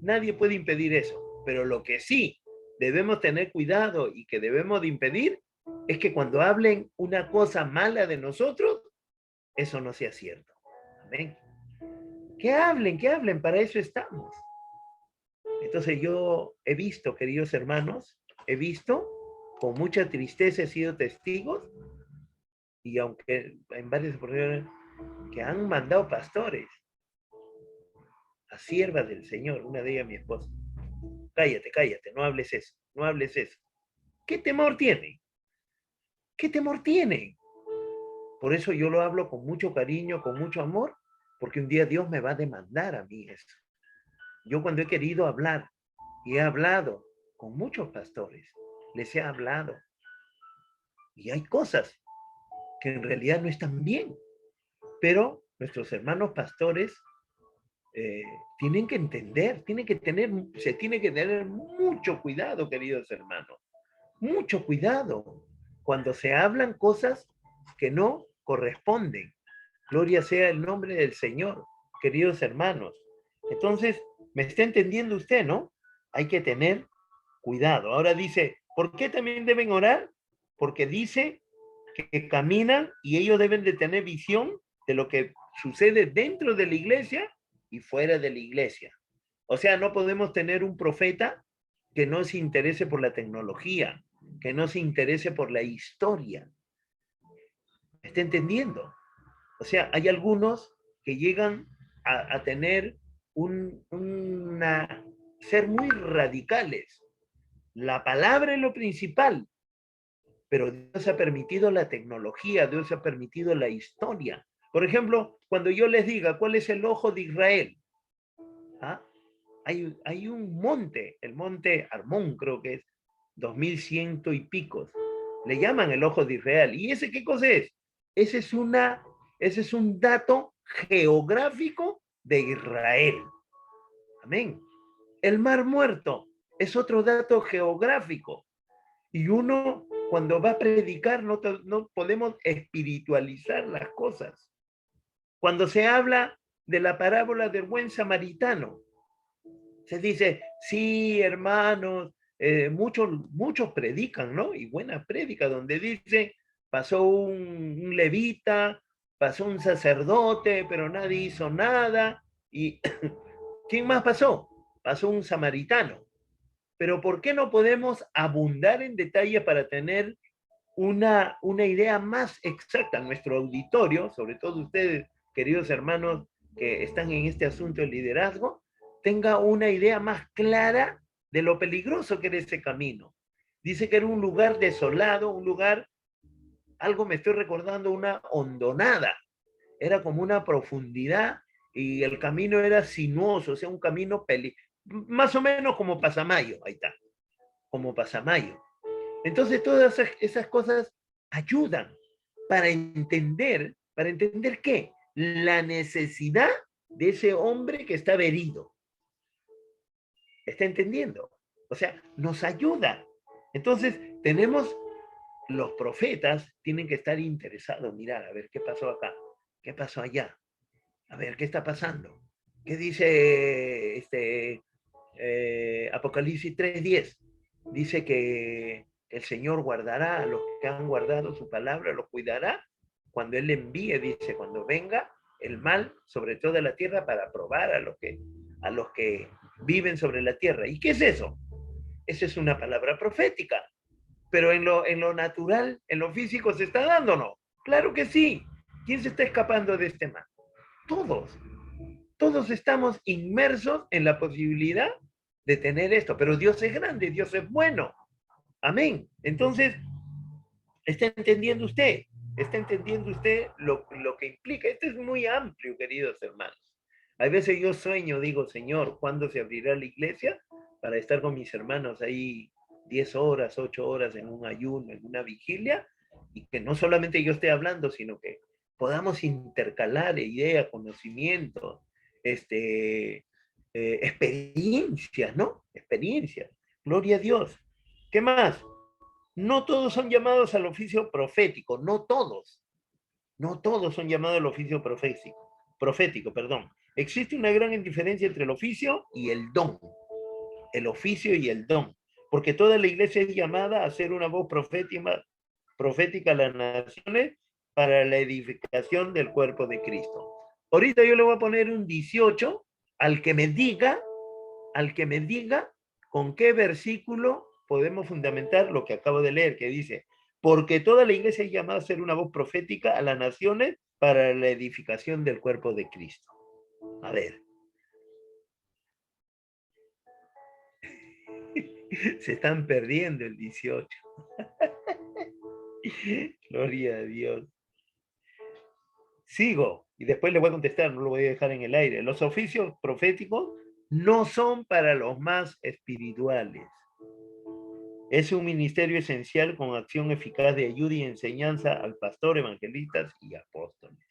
Nadie puede impedir eso. Pero lo que sí debemos tener cuidado y que debemos de impedir es que cuando hablen una cosa mala de nosotros, eso no sea cierto. Amén. Que hablen, para eso estamos. Entonces yo he visto, queridos hermanos, he visto, con mucha tristeza he sido testigos, y aunque en varias oportunidades, que han mandado pastores a siervas del Señor, una de ellas mi esposa. Cállate, cállate, no hables eso, no hables eso. ¿Qué temor tiene? ¿Qué temor tiene? Por eso yo lo hablo con mucho cariño, con mucho amor, porque un día Dios me va a demandar a mí eso. Yo cuando he querido hablar, y he hablado con muchos pastores, les he hablado, y hay cosas que en realidad no están bien, pero nuestros hermanos pastores tienen que entender, se tiene que tener mucho cuidado, queridos hermanos, mucho cuidado cuando se hablan cosas que no corresponden. Gloria sea el nombre del Señor, queridos hermanos. Entonces, ¿me está entendiendo usted, no? Hay que tener cuidado. Ahora dice, ¿por qué también deben orar? Porque dice que caminan y ellos deben de tener visión de lo que sucede dentro de la iglesia y fuera de la iglesia. O sea, no podemos tener un profeta que no se interese por la tecnología, que no se interese por la historia. ¿Me está entendiendo? O sea, hay algunos que llegan a tener ser muy radicales. La palabra es lo principal, pero Dios ha permitido la tecnología, Dios ha permitido la historia. Por ejemplo, cuando yo les diga cuál es el ojo de Israel, ¿ah? Hay un monte, el monte Armón, creo que es 2100 y picos. Le llaman el ojo de Israel. ¿Y ese qué cosa es? Ese es un dato geográfico de Israel. Amén. El Mar Muerto es otro dato geográfico. Y uno, cuando va a predicar, no podemos espiritualizar las cosas. Cuando se habla de la parábola del buen samaritano, se dice, sí, hermanos, muchos predican, ¿no? Y buena prédica, donde dice, pasó un levita, pasó un sacerdote, pero nadie hizo nada. ¿Y quién más pasó? Pasó un samaritano. Pero ¿por qué no podemos abundar en detalle para tener una idea más exacta? Nuestro auditorio, sobre todo ustedes, queridos hermanos que están en este asunto del liderazgo, tenga una idea más clara de lo peligroso que era ese camino. Dice que era un lugar desolado, un lugar, algo me estoy recordando, una hondonada. Era como una profundidad y el camino era sinuoso, o sea, un camino más o menos como Pasamayo, ahí está, como Pasamayo. Entonces todas esas cosas ayudan para entender qué, la necesidad de ese hombre que estaba herido. ¿Está entendiendo? O sea, nos ayuda. Entonces tenemos, los profetas tienen que estar interesados, mirar, a ver qué pasó acá, qué pasó allá, a ver qué está pasando. ¿Qué dice Apocalipsis 3:10? Dice que el Señor guardará a los que han guardado su palabra, los cuidará cuando Él envíe, dice, cuando venga el mal sobre toda la tierra para probar a los que viven sobre la tierra. ¿Y qué es eso? Esa es una palabra profética. Pero en lo natural, en lo físico, ¿se está dando o no? Claro que sí. ¿Quién se está escapando de este mal? Todos. Todos estamos inmersos en la posibilidad de tener esto. Pero Dios es grande, Dios es bueno. Amén. Entonces, ¿está entendiendo usted? ¿Está entendiendo usted lo que implica? Esto es muy amplio, queridos hermanos. A veces yo sueño, digo, Señor, ¿cuándo se abrirá la iglesia? Para estar con mis hermanos ahí 10 horas, 8 horas en un ayuno, en una vigilia, y que no solamente yo esté hablando, sino que podamos intercalar ideas, conocimientos, experiencias, ¿no? Experiencias. Gloria a Dios. ¿Qué más? No todos son llamados al oficio profético, no todos. No todos son llamados al oficio profético, perdón. Existe una gran diferencia entre el oficio y el don. El oficio y el don. Porque toda la iglesia es llamada a ser una voz profética a las naciones para la edificación del cuerpo de Cristo. Ahorita yo le voy a poner un 18 al que me diga al que me diga con qué versículo podemos fundamentar lo que acabo de leer, que dice, porque toda la iglesia es llamada a ser una voz profética a las naciones para la edificación del cuerpo de Cristo. A ver. Se están perdiendo el 18. Gloria a Dios. Sigo, y después le voy a contestar, no lo voy a dejar en el aire. Los oficios proféticos no son para los más espirituales. Es un ministerio esencial con acción eficaz de ayuda y enseñanza al pastor, evangelistas y apóstoles.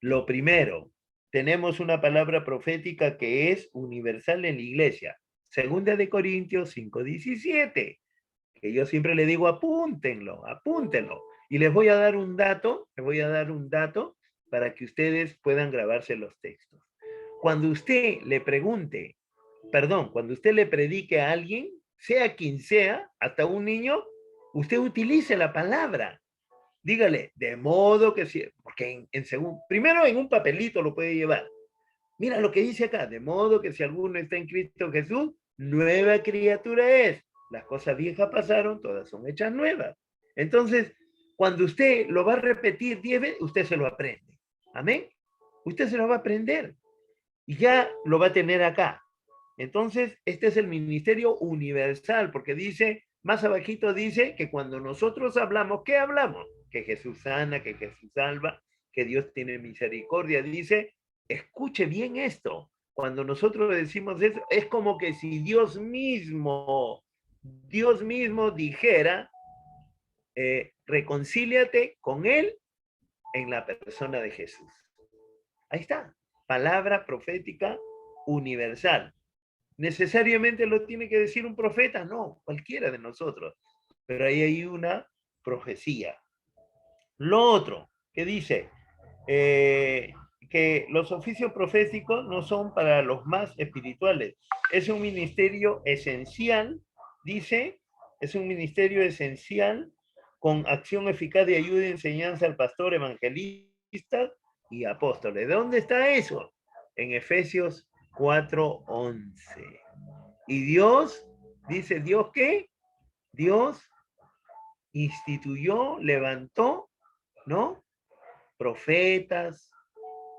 Lo primero, tenemos una palabra profética que es universal en la iglesia. Segunda de Corintios 5:17, que yo siempre le digo, apúntenlo, apúntenlo. Y les voy a dar un dato, para que ustedes puedan grabarse los textos. Cuando usted le pregunte, cuando usted le predique a alguien, sea quien sea, hasta un niño, usted utilice la palabra. Dígale, de modo que si, porque primero en un papelito lo puede llevar. Mira lo que dice acá, de modo que si alguno está en Cristo Jesús, nueva criatura es. Las cosas viejas pasaron, todas son hechas nuevas. Entonces, cuando usted lo va a repetir 10 veces, usted se lo aprende. Amén. Usted se lo va a aprender y ya lo va a tener acá. Entonces, este es el ministerio universal, porque dice, más abajito dice que cuando nosotros hablamos, ¿qué hablamos? Que Jesús sana, que Jesús salva, que Dios tiene misericordia. Dice, escuche bien esto. Cuando nosotros decimos eso, es como que si Dios mismo dijera, reconcíliate con Él en la persona de Jesús. Ahí está, palabra profética universal. ¿Necesariamente lo tiene que decir un profeta? No, cualquiera de nosotros. Pero ahí hay una profecía. Lo otro, que dice que los oficios proféticos no son para los más espirituales. Es un ministerio esencial, dice, es un ministerio esencial con acción eficaz de ayuda y enseñanza al pastor, evangelista y apóstoles. ¿De dónde está eso? En Efesios 4:11. Y Dios, dice Dios, ¿qué? Dios instituyó, levantó, ¿no? Profetas,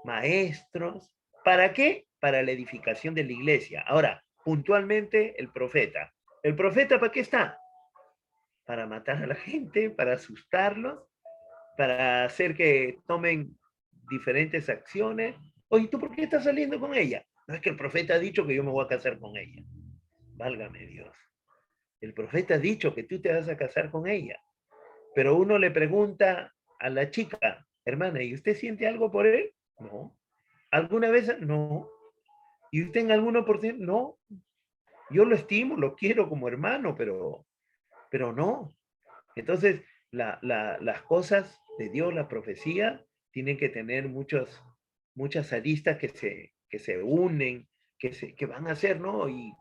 maestros. ¿Para qué? Para la edificación de la iglesia. Ahora, puntualmente, el profeta. ¿El profeta para qué está? Para matar a la gente, para asustarlos, para hacer que tomen diferentes acciones. Oye, ¿tú por qué estás saliendo con ella? No, es que el profeta ha dicho que yo me voy a casar con ella. Válgame Dios. El profeta ha dicho que tú te vas a casar con ella. Pero uno le pregunta a la chica, hermana, ¿y usted siente algo por él? No. ¿Alguna vez? No. ¿Y usted en alguna oportunidad? No. Yo lo estimo, lo quiero como hermano, pero no. Entonces, las cosas de Dios, la profecía, tienen que tener muchas aristas que se unen, que van a hacer, ¿no? Y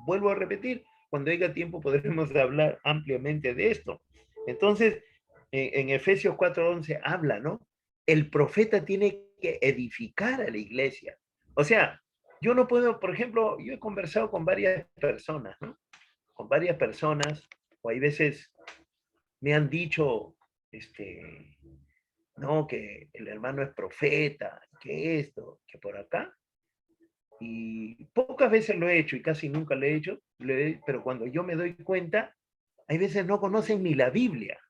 vuelvo a repetir, cuando haya tiempo podremos hablar ampliamente de esto. Entonces, en Efesios 4:11 habla, ¿no? El profeta tiene que edificar a la iglesia. O sea, yo no puedo, por ejemplo, yo he conversado con varias personas, ¿no? Con varias personas, o hay veces me han dicho, no, que el hermano es profeta, que esto, que por acá. Y pocas veces lo he hecho y casi nunca lo he hecho, pero cuando yo me doy cuenta, hay veces no conocen ni la Biblia.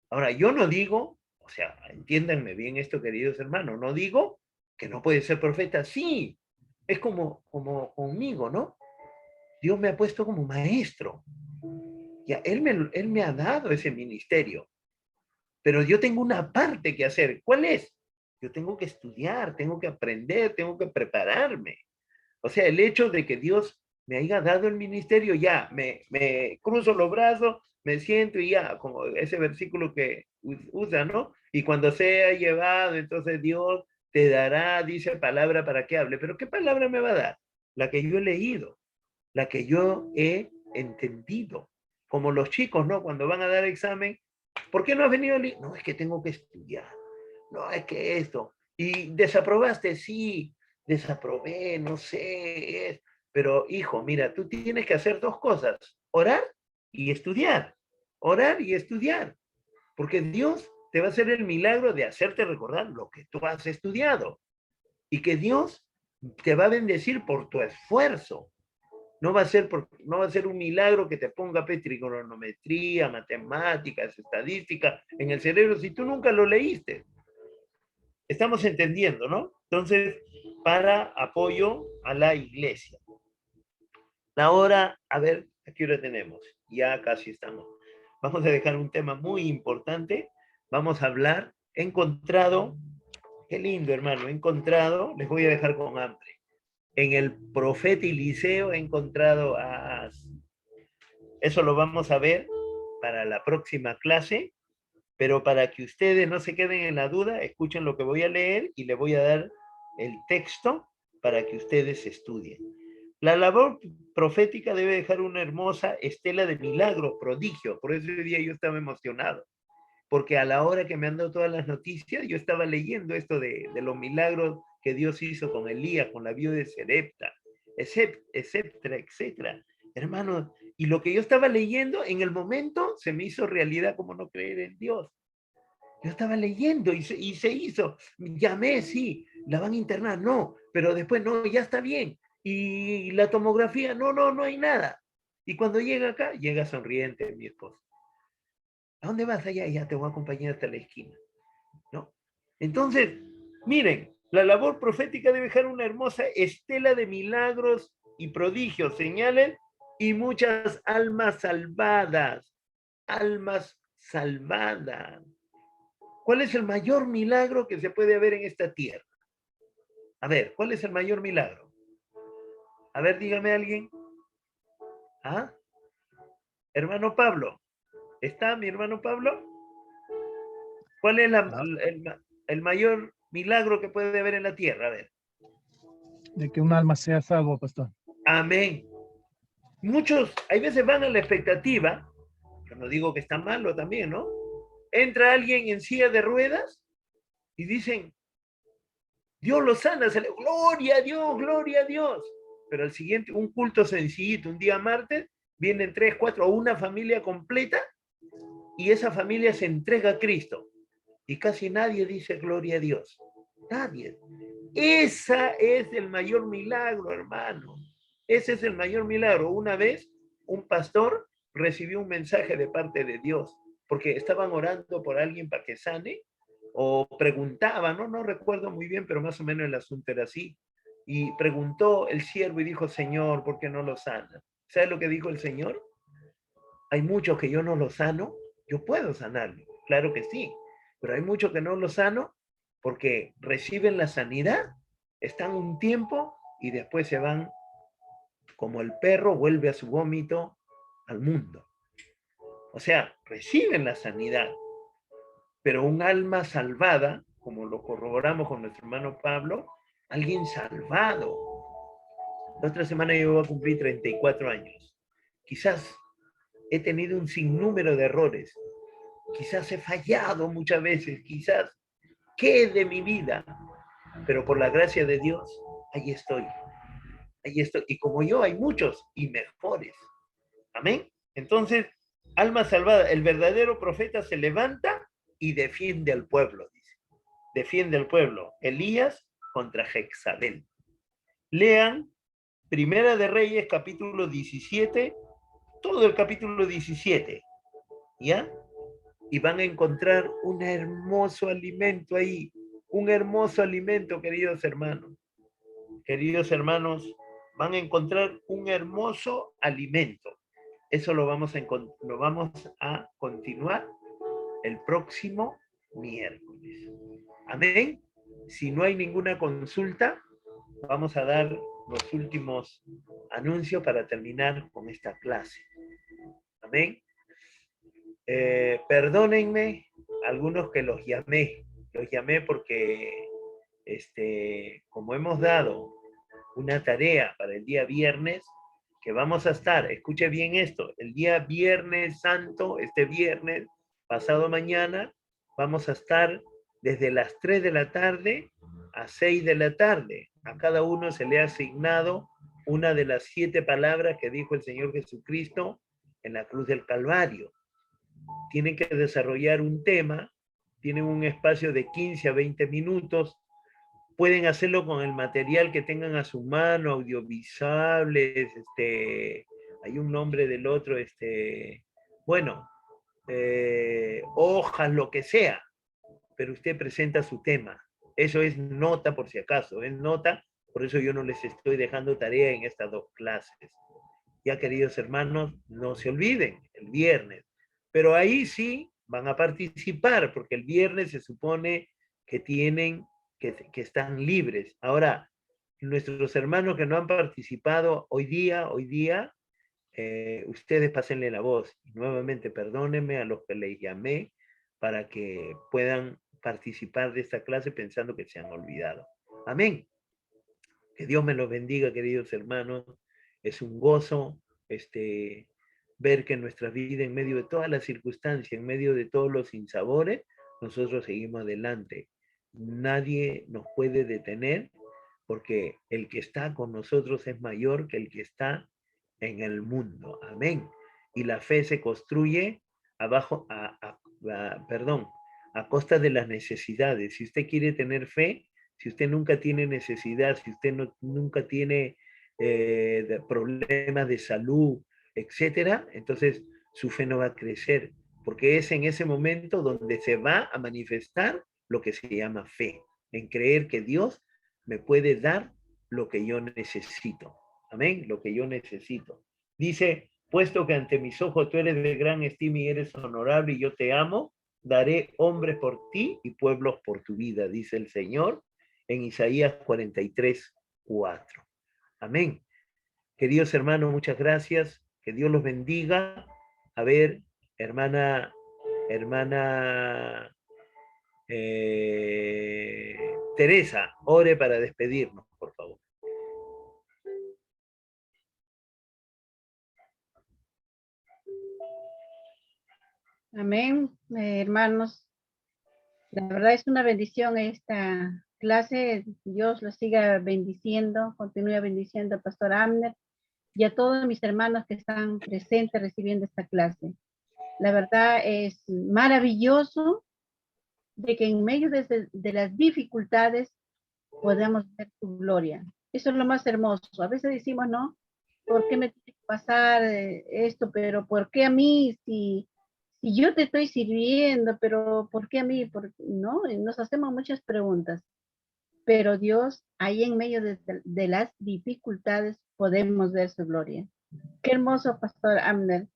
Ahora, yo no digo, o sea, entiéndanme bien esto, queridos hermanos, no digo que no puede ser profeta, sí, es como conmigo, ¿no? Dios me ha puesto como maestro. Ya, él me ha dado ese ministerio, pero yo tengo una parte que hacer. ¿Cuál es? Yo tengo que estudiar, tengo que aprender, tengo que prepararme. O sea, el hecho de que Dios me haya dado el ministerio, ya, me cruzo los brazos, me siento y ya, como ese versículo que usa, ¿no? Y cuando sea llevado, entonces Dios te dará, dice palabra para que hable. Pero ¿qué palabra me va a dar? La que yo he leído, la que yo he entendido. Como los chicos, ¿no? Cuando van a dar examen, ¿por qué no has venido? No, es que tengo que estudiar. No, es que esto. ¿Y desaprobaste? Sí, desaprobé, no sé. Pero hijo, mira, tú tienes que hacer dos cosas, orar y estudiar, orar y estudiar, porque Dios te va a hacer el milagro de hacerte recordar lo que tú has estudiado y que Dios te va a bendecir por tu esfuerzo. No va a ser un milagro que te ponga trigonometría, matemáticas, estadística en el cerebro si tú nunca lo leíste. Estamos entendiendo, ¿no? Entonces, para apoyo a la iglesia. La hora, a ver, ¿a qué hora tenemos? Ya casi estamos. Vamos a dejar un tema muy importante. Vamos a hablar. He encontrado, qué lindo hermano, he encontrado, les voy a dejar con hambre. En el Profeta Eliseo he encontrado a... Eso lo vamos a ver para la próxima clase, pero para que ustedes no se queden en la duda, escuchen lo que voy a leer y les voy a dar el texto para que ustedes estudien. La labor profética debe dejar una hermosa estela de milagro, prodigio. Por ese día yo estaba emocionado, porque a la hora que me han dado todas las noticias, yo estaba leyendo esto de los milagros que Dios hizo con Elías, con la viuda de Serepta, etcétera, etcétera. Hermano, y lo que yo estaba leyendo en el momento se me hizo realidad como no creer en Dios. Yo estaba leyendo y se hizo. Llamé, sí, la van a internar, no, pero después no, ya está bien. Y la tomografía, no hay nada. Y cuando llega acá, llega sonriente mi esposa. ¿A dónde vas? Allá, ya te voy a acompañar hasta la esquina, ¿no? Entonces, miren, la labor profética debe dejar una hermosa estela de milagros y prodigios, señales y muchas almas salvadas. Almas salvadas. ¿Cuál es el mayor milagro que se puede ver en esta tierra? A ver, ¿cuál es el mayor milagro? A ver, dígame alguien. ¿Ah? Hermano Pablo. ¿Está mi hermano Pablo? ¿Cuál es el mayor milagro que puede haber en la tierra? A ver. De que un alma sea salvo, pastor. Amén. Muchos, hay veces van a la expectativa, yo no digo que está malo también, ¿no? Entra alguien en silla de ruedas y dicen, Dios lo sana, gloria a Dios, gloria a Dios. Pero al siguiente, un culto sencillito, un día martes, vienen 3, 4 o una familia completa y esa familia se entrega a Cristo. Y casi nadie dice gloria a Dios. Nadie. Ese es el mayor milagro, hermano. Ese es el mayor milagro. Una vez, un pastor recibió un mensaje de parte de Dios, porque estaban orando por alguien para que sane, o preguntaban, no recuerdo muy bien, pero más o menos el asunto era así. Y preguntó el siervo y dijo, Señor, ¿por qué no lo sana? ¿Sabes lo que dijo el Señor? Hay muchos que yo no lo sano, yo puedo sanarlo, claro que sí, pero hay muchos que no lo sano porque reciben la sanidad, están un tiempo y después se van como el perro vuelve a su vómito al mundo. O sea, reciben la sanidad, pero un alma salvada, como lo corroboramos con nuestro hermano Pablo, alguien salvado. La otra semana yo voy a cumplir 34 años. Quizás he tenido un sinnúmero de errores. Quizás he fallado muchas veces. Quizás, ¿qué de mi vida? Pero por la gracia de Dios, ahí estoy. Ahí estoy. Y como yo, hay muchos y mejores. Amén. Entonces, alma salvada, el verdadero profeta se levanta y defiende al pueblo, dice. Defiende al pueblo. Elías contra Jezabel. Lean Primera de Reyes, capítulo 17, todo el capítulo 17, ¿ya? Y van a encontrar un hermoso alimento ahí, un hermoso alimento, queridos hermanos. Queridos hermanos, van a encontrar un hermoso alimento. Eso lo vamos a continuar el próximo miércoles. Amén. Si no hay ninguna consulta, vamos a dar los últimos anuncios para terminar con esta clase. Amén. Perdónenme algunos que los llamé porque como hemos dado una tarea para el día viernes, que vamos a estar, escuche bien esto, el día Viernes Santo, este viernes, pasado mañana, vamos a estar desde las 3 de la tarde a 6 de la tarde. A cada uno se le ha asignado una de las 7 palabras que dijo el Señor Jesucristo en la cruz del Calvario. Tienen que desarrollar un tema, tienen un espacio de 15 a 20 minutos, pueden hacerlo con el material que tengan a su mano, audiovisuales, hay un nombre del otro, bueno, hojas, lo que sea, pero usted presenta su tema. Eso es nota por si acaso, es nota, por eso yo no les estoy dejando tarea en estas 2 clases. Ya, queridos hermanos, no se olviden, el viernes. Pero ahí sí van a participar, porque el viernes se supone que tienen, que están libres. Ahora, nuestros hermanos que no han participado hoy día, ustedes pásenle la voz. Y nuevamente, perdónenme a los que les llamé para que puedan participar de esta clase pensando que se han olvidado. Amén. Que Dios me los bendiga, queridos hermanos. Es un gozo ver que en nuestra vida, en medio de todas las circunstancias, en medio de todos los sinsabores, nosotros seguimos adelante. Nadie nos puede detener porque el que está con nosotros es mayor que el que está en el mundo. Amén. Y la fe se construye abajo, a costa de las necesidades. Si usted quiere tener fe, si usted nunca tiene necesidad, si usted nunca tiene problemas de salud, etcétera, entonces su fe no va a crecer, porque es en ese momento donde se va a manifestar lo que se llama fe, en creer que Dios me puede dar lo que yo necesito. Amén, lo que yo necesito. Dice, puesto que ante mis ojos tú eres de gran estima y eres honorable y yo te amo, daré hombres por ti y pueblos por tu vida, dice el Señor en Isaías 43:4. Amén. Queridos hermanos, muchas gracias. Que Dios los bendiga. A ver, hermana Teresa, ore para despedirnos, por favor. Amén, hermanos. La verdad es una bendición esta clase. Dios los siga bendiciendo, continúe bendiciendo al pastor Abner y a todos mis hermanos que están presentes recibiendo esta clase. La verdad es maravilloso de que en medio de las dificultades podemos ver su gloria. Eso es lo más hermoso. A veces decimos, ¿no? ¿Por qué me tiene que pasar esto? Pero ¿por qué a mí? Si yo te estoy sirviendo, pero ¿por qué a mí? ¿No? Y nos hacemos muchas preguntas. Pero Dios, ahí en medio de las dificultades, podemos ver su gloria. Qué hermoso, Pastor Abner.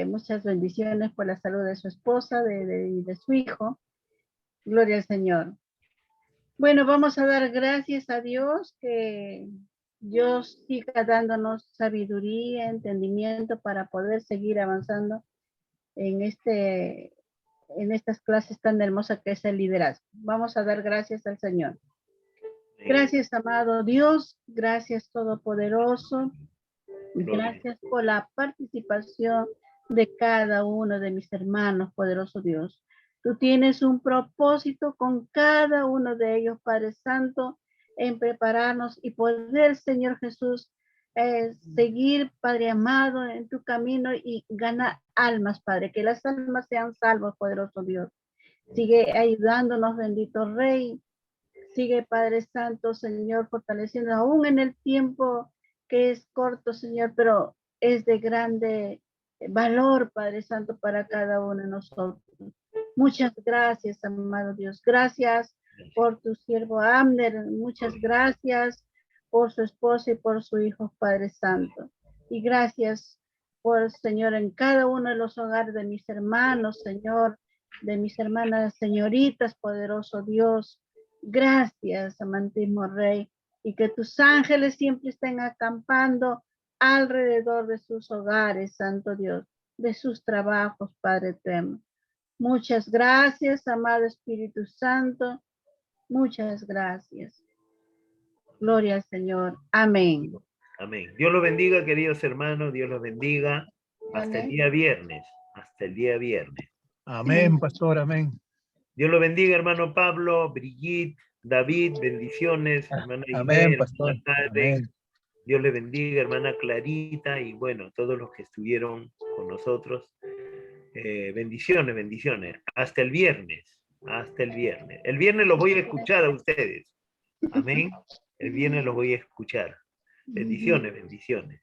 Muchas bendiciones por la salud de su esposa, de su hijo. Gloria al Señor. Bueno, vamos a dar gracias a Dios, que Dios siga dándonos sabiduría, entendimiento para poder seguir avanzando en estas clases tan hermosas que es el liderazgo. Vamos a dar gracias al Señor. Gracias, amado Dios. Gracias, Todopoderoso. Gracias por la participación de cada uno de mis hermanos, poderoso Dios. Tú tienes un propósito con cada uno de ellos, Padre Santo, en prepararnos y poder, Señor Jesús, seguir, Padre amado, en tu camino y ganar almas, Padre, que las almas sean salvas, poderoso Dios. Sigue ayudándonos, bendito Rey. Sigue, Padre Santo, Señor, fortaleciendo aún en el tiempo que es corto, Señor, pero es de grande valor, Padre Santo, para cada uno de nosotros. Muchas gracias, amado Dios. Gracias por tu siervo Abner. Muchas gracias por su esposa y por su hijo, Padre Santo. Y gracias por, Señor, en cada uno de los hogares de mis hermanos, Señor, de mis hermanas señoritas, poderoso Dios. Gracias, amantísimo Rey. Y que tus ángeles siempre estén acampando alrededor de sus hogares, Santo Dios, de sus trabajos, Padre eterno. Muchas gracias, amado Espíritu Santo. Muchas gracias. Gloria al Señor. Amén. Amén. Dios los bendiga, queridos hermanos. Dios los bendiga. Hasta el día viernes. Hasta el día viernes. Amén, pastor, amén. Dios los bendiga, hermano Pablo, Brigitte, David, bendiciones, hermana Amén, Isabel, pastor. hermana Karen, Amén. Dios le bendiga, hermana Clarita, y bueno, todos los que estuvieron con nosotros. Bendiciones, bendiciones. Hasta el viernes. Hasta el viernes. El viernes los voy a escuchar a ustedes. Amén. El viernes los voy a escuchar. Bendiciones, bendiciones.